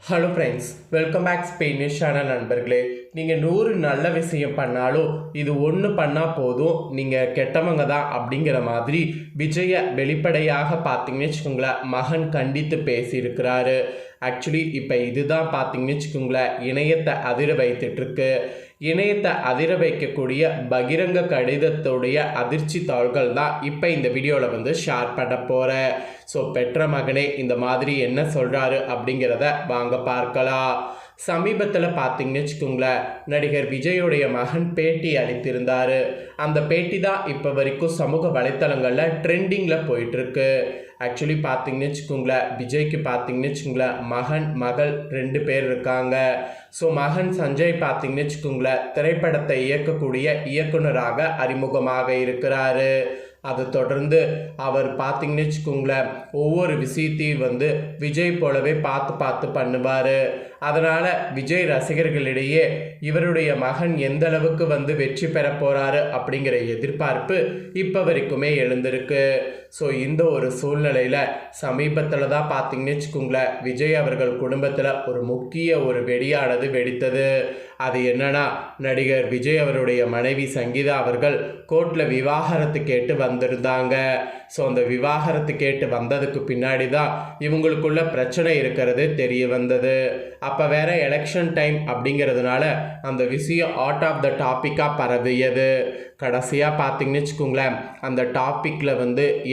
Hello friends, welcome back Spanish channel நண்பர்களே. நீங்கள் 100 நல்ல விஷயம் பண்ணாலும் இது ஒன்று பண்ணால் போதும் நீங்கள் கெட்டவங்க தான் அப்படிங்கிற மாதிரி விஜயை வெளிப்படையாக பார்த்தீங்கன்னு வச்சுக்கோங்களேன் மகன் கண்டித்து பேசியிருக்கிறாரு. ஆக்சுவலி இப்போ இதுதான் பார்த்தீங்கன்னு வச்சுக்கோங்களேன் இணையத்தை அதிர வைத்துட்ருக்கு. இணையத்தை அதிர வைக்கக்கூடிய பகிரங்க கடிதத்துடைய அதிர்ச்சி தாள்கள் தான் இப்போ இந்த வீடியோவில் ஷேர் பண்ண போகிறேன். ஸோ பெற்ற மகனே இந்த மாதிரி என்ன சொல்கிறாரு அப்படிங்கிறத வாங்க பார்க்கலாம். சமீபத்தில் பார்த்தீங்கன்னு வச்சுக்கோங்களேன் நடிகர் விஜயோடைய மகன் பேட்டி அளித்திருந்தார். அந்த பேட்டி தான் இப்போ வரைக்கும் சமூக வலைத்தளங்களில் ட்ரெண்டிங்கில் போயிட்டுருக்கு. ஆக்சுவலி பார்த்தீங்கன்னு வச்சுக்கோங்களேன் விஜய்க்கு பார்த்தீங்கன்னு வச்சுக்கோங்களேன் மகன் மகள் 2 பேர் இருக்காங்க. ஸோ மகன் சஞ்சய் பார்த்தீங்கன்னு வச்சுக்கோங்களேன் திரைப்படத்தை இயக்கக்கூடிய இயக்குனராக அறிமுகமாக இருக்கிறாரு. அதை தொடர்ந்து அவர் பார்த்தீங்கன்னு வச்சுக்கோங்களேன் ஒவ்வொரு விஷயத்தையும் விஜய் போலவே பார்த்து பண்ணுவார். அதனால் விஜய் ரசிகர்களிடையே இவருடைய மகன் எந்த அளவுக்கு வெற்றி பெற போகிறாரு அப்படிங்கிற எதிர்பார்ப்பு இப்போ வரைக்குமே எழுந்திருக்கு. ஸோ இந்த ஒரு சூழ்நிலையில் சமீபத்தில் தான் பார்த்தீங்கன்னு வச்சுக்கோங்களேன் விஜய் அவர்கள் குடும்பத்தில் ஒரு முக்கிய ஒரு வெடியானது வெடித்தது. அது என்னன்னா, நடிகர் விஜய் அவருடைய மனைவி சங்கீதா அவர்கள் கோர்ட்டில் விவாகரத்து கேட்டு வந்திருந்தாங்க. ஸோ அந்த விவாகரத்து கேட்டு வந்ததுக்கு பின்னாடி தான் இவங்களுக்குள்ள பிரச்சனை இருக்கிறது தெரிய வந்தது. அப்போ வேற எலெக்ஷன் டைம் அப்படிங்கிறதுனால அந்த விஷயம் அவுட் ஆஃப் த டாப்பிக்காக பரவியது. கடைசியாக பார்த்தீங்கன்னு வச்சுக்கோங்களேன் அந்த டாப்பிக்கில்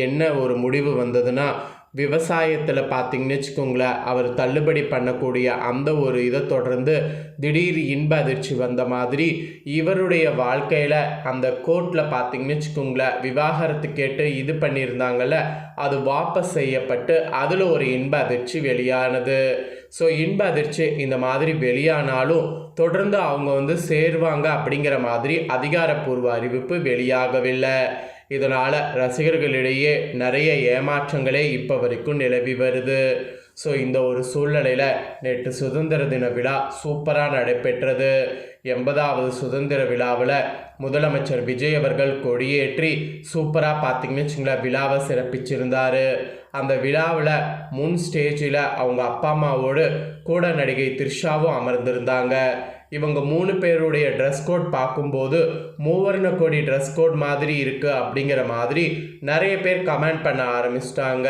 என்ன ஒரு முடிவு வந்ததுன்னா, விவசாயத்தில் பார்த்தீங்கன்னு வச்சுக்கோங்களேன் அவர் தள்ளுபடி பண்ணக்கூடிய அந்த ஒரு இதை தொடர்ந்து திடீர் இன்ப அதிர்ச்சி வந்த மாதிரி இவருடைய வாழ்க்கையில் அந்த கோர்ட்டில் பார்த்தீங்கன்னு வச்சுக்கோங்களேன் விவாகரத்து கேட்டு இது பண்ணியிருந்தாங்கல்ல அது வாபஸ் செய்யப்பட்டு அதில் ஒரு இன்ப அதிர்ச்சி வெளியானது. ஸோ இன்ப அதிர்ச்சி இந்த மாதிரி வெளியானாலும் தொடர்ந்து அவங்க சேருவாங்க அப்படிங்கிற மாதிரி அதிகாரப்பூர்வ அறிவிப்பு வெளியாகவில்லை. இதனால் ரசிகர்களிடையே நிறைய ஏமாற்றங்களே இப்போ வரைக்கும் நிலவி வருது. ஸோ இந்த ஒரு சூழ்நிலையில் நேற்று சுதந்திர தின விழா சூப்பராக நடைபெற்றது. 80வது சுதந்திர விழாவில் முதலமைச்சர் விஜய் அவர்கள் கொடியேற்றி சூப்பராக பார்த்தீங்கன்னு வச்சுங்களேன் விழாவை சிறப்பிச்சிருந்தார். அந்த விழாவில் முன் ஸ்டேஜில் அவங்க அப்பா அம்மாவோடு கூட நடிகை த்ரிஷாவும் அமர்ந்திருந்தாங்க. இவங்க 3 பேருடைய ட்ரெஸ் கோட் பார்க்கும்போது மூவர்ண கொடி ட்ரெஸ் கோட் மாதிரி இருக்குது அப்படிங்கிற மாதிரி நிறைய பேர் கமெண்ட் பண்ண ஆரம்பிச்சிட்டாங்க.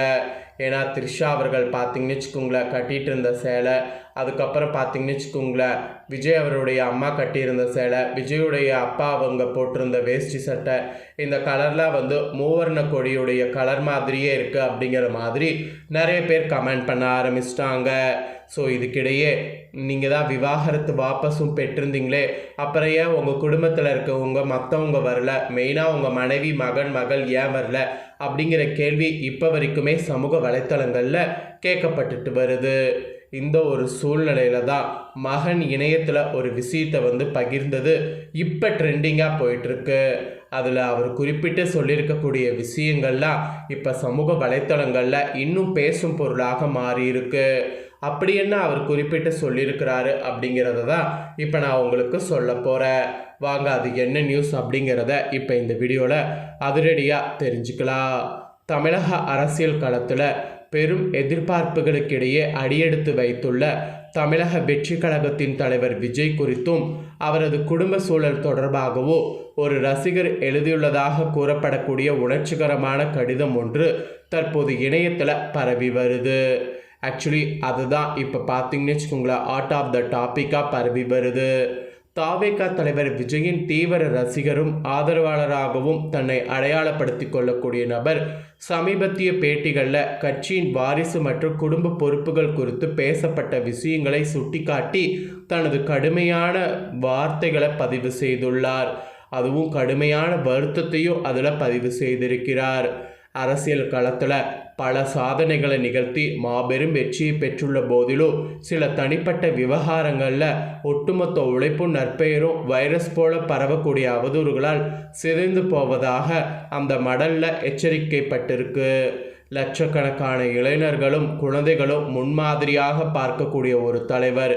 ஏன்னா த்ரிஷா அவர்கள் பார்த்தீங்கன்னு வச்சுக்கோங்களேன் கட்டிகிட்டு இருந்த சேலை, அதுக்கப்புறம் பார்த்தீங்கன்னு வச்சுக்கோங்களேன் விஜய் அவருடைய அம்மா கட்டியிருந்த சேலை, விஜயுடைய அப்பா அவங்க போட்டிருந்த வேஷ்டி சட்டை, இந்த கலர்லாம் மூவர்ண கொடியுடைய கலர் மாதிரியே இருக்குது அப்படிங்கிற மாதிரி நிறைய பேர் கமெண்ட் பண்ண ஆரம்பிச்சிட்டாங்க. ஸோ இதுக்கிடையே நீங்கள் தான் விவாகரத்து வாபஸும் பெற்றிருந்தீங்களே, அப்புறம் ஏன் உங்கள் குடும்பத்தில் இருக்கவங்க மற்றவங்க வரல, மெயினாக உங்கள் மனைவி மகன் மகள் ஏன் வரல அப்படிங்கிற கேள்வி இப்போ வரைக்குமே சமூக வலைத்தளங்களில் கேட்கப்பட்டுட்டு வருது. இந்த ஒரு சூழ்நிலையில தான் மகன் இணையத்தில் ஒரு விஷயத்தை பகிர்ந்தது இப்போ ட்ரெண்டிங்காக போயிட்டுருக்கு. அதில் அவர் குறிப்பிட்டு சொல்லியிருக்கக்கூடிய விஷயங்கள்லாம் இப்போ சமூக வலைத்தளங்களில் இன்னும் பேசும் பொருளாக மாறியிருக்கு. அப்படி என்ன அவர் குறிப்பிட்டு சொல்லியிருக்கிறாரு அப்படிங்கிறத தான் இப்போ நான் உங்களுக்கு சொல்ல போகிறேன். வாங்க அது என்ன நியூஸ் அப்படிங்கிறத இப்போ இந்த வீடியோவில் அதிரடியாக தெரிஞ்சுக்கலாம். தமிழக அரசியல் களத்தில் பெரும் எதிர்பார்ப்புகளுக்கிடையே அடியெடுத்து வைத்துள்ள தமிழக வெற்றி கழகத்தின் தலைவர் விஜய் குறித்தும் அவரது குடும்ப சூழல் தொடர்பாகவோ ஒரு ரசிகர் எழுதியுள்ளதாக கூறப்படக்கூடிய உணர்ச்சிகரமான கடிதம் ஒன்று தற்போது இணையத்தில் பரவி வருது. ஆக்சுவலி அதுதான் இப்போ பார்த்தீங்கன்னு வச்சுக்கோங்களேன் அவுட் ஆஃப் த டாப்பிக்காக பரவி வருது. தாவேகா தலைவர் விஜயின் தீவிர ரசிகரும் ஆதரவாளராகவும் தன்னை அடையாளப்படுத்தி கொள்ளக்கூடிய நபர் சமீபத்திய பேட்டிகளில் கட்சியின் வாரிசு மற்றும் குடும்ப பொறுப்புகள் குறித்து பேசப்பட்ட விஷயங்களை சுட்டிக்காட்டி தனது கடுமையான வார்த்தைகளை பதிவு செய்துள்ளார். அதுவும் கடுமையான வருத்தத்தையும் அதில் பதிவு செய்திருக்கிறார். அரசியல் களத்தில் பல சாதனைகளை நிகழ்த்தி மாபெரும் வெற்றியை பெற்றுள்ள போதிலும் சில தனிப்பட்ட விவகாரங்களில் ஒட்டுமொத்த உழைப்பும் நற்பெயரும் வைரஸ் போல பரவக்கூடிய அவதூறுகளால் சிதைந்து போவதாக அந்த மடலில் எச்சரிக்கைப்பட்டிருக்கு. லட்சக்கணக்கான இளைஞர்களும் குழந்தைகளும் முன்மாதிரியாக பார்க்கக்கூடிய ஒரு தலைவர்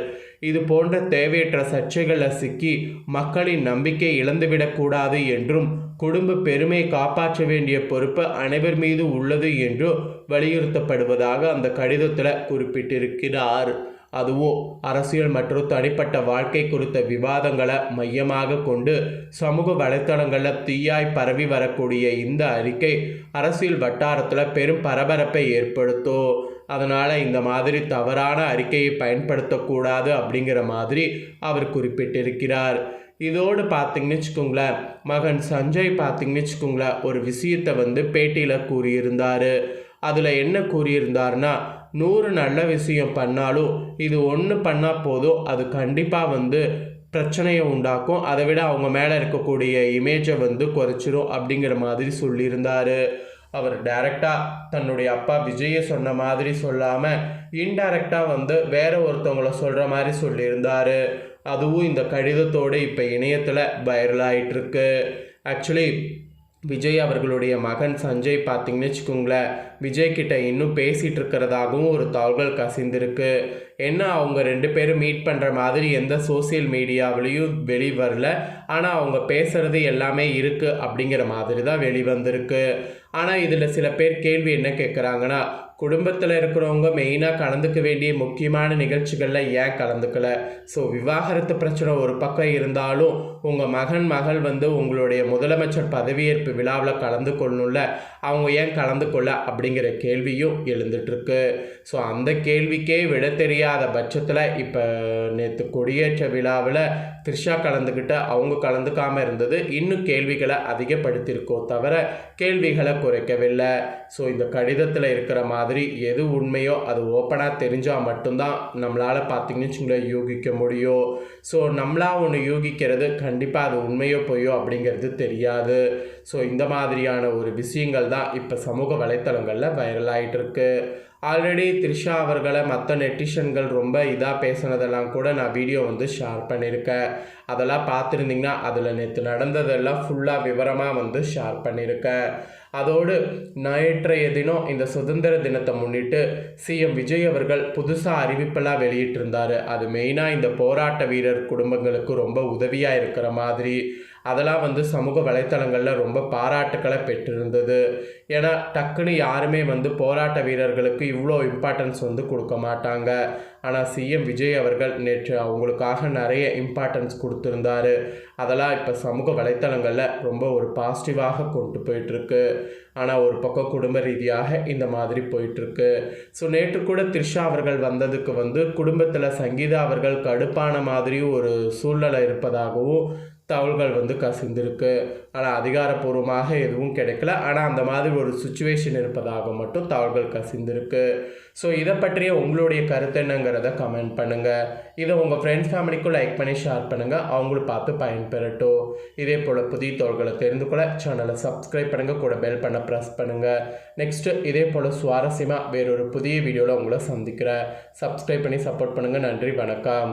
இது போன்ற தேவையற்ற சர்ச்சைகளில் சிக்கி மக்களின் நம்பிக்கை இழந்துவிடக்கூடாது என்றும் குடும்ப பெருமையை காப்பாற்ற வேண்டிய பொறுப்பு அனைவர் மீது உள்ளது என்றும் வலியுறுத்தப்படுவதாக அந்த கடிதத்தில் குறிப்பிட்டிருக்கிறார். அதுவும் அரசியல் மற்றும் தனிப்பட்ட வாழ்க்கை குறித்த விவாதங்களை மையமாக கொண்டு சமூக வலைத்தளங்களில் தீயாய் பரவி வரக்கூடிய இந்த அறிக்கை அரசியல் வட்டாரத்தில் பெரும் பரபரப்பை ஏற்படுத்தும். அதனால் இந்த மாதிரி தவறான அறிக்கையை பயன்படுத்தக்கூடாது அப்படிங்கிற மாதிரி அவர் குறிப்பிட்டிருக்கிறார். இதோடு பார்த்தீங்கன்னு வச்சுக்கோங்களேன், மகன் சஞ்சய் பார்த்தீங்கன்னு வச்சுக்கோங்களேன், ஒரு விஷயத்தை பேட்டியில் கூறியிருந்தார். அதில் என்ன கூறியிருந்தார்னா, 100 நல்ல விஷயம் பண்ணாலும் இது ஒன்று பண்ணால் போதும், அது கண்டிப்பாக பிரச்சனையை உண்டாக்கும், அதை விட அவங்க மேலே இருக்கக்கூடிய இமேஜை குறைச்சிரும் அப்படிங்கிற மாதிரி சொல்லியிருந்தார். அவர் டைரெக்டாக தன்னுடைய அப்பா விஜயை சொன்ன மாதிரி சொல்லாமல் இன்டைரக்டாக வேற ஒருத்தவங்களை சொல்கிற மாதிரி சொல்லியிருந்தார். அதுவும் இந்த கடிதத்தோடு இப்போ இணையத்தில் வைரல் ஆகிட்டுருக்கு. ஆக்சுவலி விஜய் அவர்களுடைய மகன் சஞ்சய் பார்த்தீங்கன்னு வச்சுக்கோங்களேன், விஜய்கிட்ட இன்னும் பேசிகிட்டு இருக்கிறதாகவும் ஒரு தகவல் கசிந்திருக்கு. என்ன அவங்க 2 பேரும் மீட் பண்ணுற மாதிரி எந்த சோசியல் மீடியாவிலையும் வெளிவரல, ஆனால் அவங்க பேசுகிறது எல்லாமே இருக்குது அப்படிங்கிற மாதிரி தான் வெளிவந்திருக்கு. ஆனால் இதில் சில பேர் கேள்வி என்ன கேட்குறாங்கன்னா, குடும்பத்தில் இருக்கிறவங்க மெயினாக கலந்துக்க வேண்டிய முக்கியமான நிகழ்ச்சிகளில் ஏன் கலந்துக்கல? ஸோ விவாகரத்து பிரச்சனை ஒரு பக்கம் இருந்தாலும் உங்கள் மகள் உங்களுடைய முதலமைச்சர் பதவியேற்பு விழாவில் கலந்து கொள்ளணும்ல, அவங்க ஏன் கலந்து கொள்ள அப்படிங்கிற கேள்வியும் எழுந்துட்டுருக்கு. ஸோ அந்த கேள்விக்கே விட தெரியாத பட்சத்தில் இப்போ நேற்று கொடியேற்ற விழாவில் த்ரிஷா கலந்துக்கிட்ட அவங்க கலந்துக்காமல் இருந்தது இன்னும் கேள்விகளை அதிகப்படுத்தியிருக்கோ தவிர கேள்விகளை குறைக்கவில்லை. ஸோ இந்த கடிதத்தில் இருக்கிற மாதிரி எது உண்மையோ அது ஓப்பனாக தெரிஞ்சால் மட்டும்தான் நம்மளால் பார்த்தீங்கன்னு வச்சுங்களேன் யூகிக்க முடியும். ஸோ நம்மளாக ஒன்று யூகிக்கிறது கண்டிப்பாக அது உண்மையோ பொய்யோ அப்படிங்கிறது தெரியாது. ஸோ இந்த மாதிரியான ஒரு விஷயங்கள் தான் இப்போ சமூக வலைத்தளங்களில் வைரல் ஆகிட்டு இருக்கு. ஆல்ரெடி த்ரிஷா அவர்களை மற்ற நெட்டிஷன்கள் ரொம்ப இதாக பேசுனதெல்லாம் கூட நான் வீடியோ ஷேர் பண்ணியிருக்கேன். அதெல்லாம் பார்த்துருந்தீங்கன்னா அதில் நேற்று நடந்ததெல்லாம் ஃபுல்லாக விவரமாக ஷேர் பண்ணியிருக்கேன். அதோடு நேற்றைய தினம் இந்த சுதந்திர தினத்தை முன்னிட்டு சிஎம் விஜய் அவர்கள் புதுசாக அறிவிப்பெல்லாம் வெளியிட்டிருந்தார். அது மெயினாக இந்த போராட்ட வீரர் குடும்பங்களுக்கு ரொம்ப உதவியாக இருக்கிற மாதிரி அதெல்லாம் சமூக வலைத்தளங்களில் ரொம்ப பாராட்டுக்களை பெற்றிருந்தது. ஏன்னா டக்குன்னு யாருமே போராட்ட வீரர்களுக்கு இவ்வளோ இம்பார்ட்டன்ஸ் கொடுக்க மாட்டாங்க. ஆனால் சிஎம் விஜய் அவர்கள் நேற்று அவங்களுக்காக நிறைய இம்பார்ட்டன்ஸ் கொடுத்துருந்தாரு. அதெல்லாம் இப்போ சமூக வலைத்தளங்களில் ரொம்ப ஒரு பாசிட்டிவாக கொண்டு போயிட்டுருக்கு. ஆனால் ஒரு பக்கம் குடும்ப ரீதியாக இந்த மாதிரி போயிட்டுருக்கு. ஸோ நேற்று கூட த்ரிஷா அவர்கள் வந்ததுக்கு குடும்பத்தில் சங்கீதா அவர்கள் கடுப்பான மாதிரி ஒரு சூழ்நிலை இருப்பதாகவும் தகவல்கள் கசிந்திருக்கு. ஆனால் அதிகாரப்பூர்வமாக எதுவும் கிடைக்கல. ஆனால் அந்த மாதிரி ஒரு சுச்சுவேஷன் இருப்பதாக மட்டும் தகவல்கள் கசிந்திருக்கு. ஸோ இதை பற்றிய உங்களுடைய கருத்து என்னங்கிறத கமெண்ட் பண்ணுங்கள். இதை உங்கள் ஃப்ரெண்ட்ஸ் ஃபேமிலிக்கும் லைக் பண்ணி ஷேர் பண்ணுங்கள், அவங்களும் பார்த்து பயன்பெறட்டும். இதே போல் புதிய தகவல்களை தெரிந்து கொள்ள சேனலை சப்ஸ்கிரைப் பண்ணுங்கள், கூட பெல் பண்ண ப்ரெஸ் பண்ணுங்கள். நெக்ஸ்ட்டு இதே போல் சுவாரஸ்யமாக வேறொரு புதிய வீடியோவில் உங்களை சந்திக்கிறேன். சப்ஸ்கிரைப் பண்ணி சப்போர்ட் பண்ணுங்கள். நன்றி, வணக்கம்.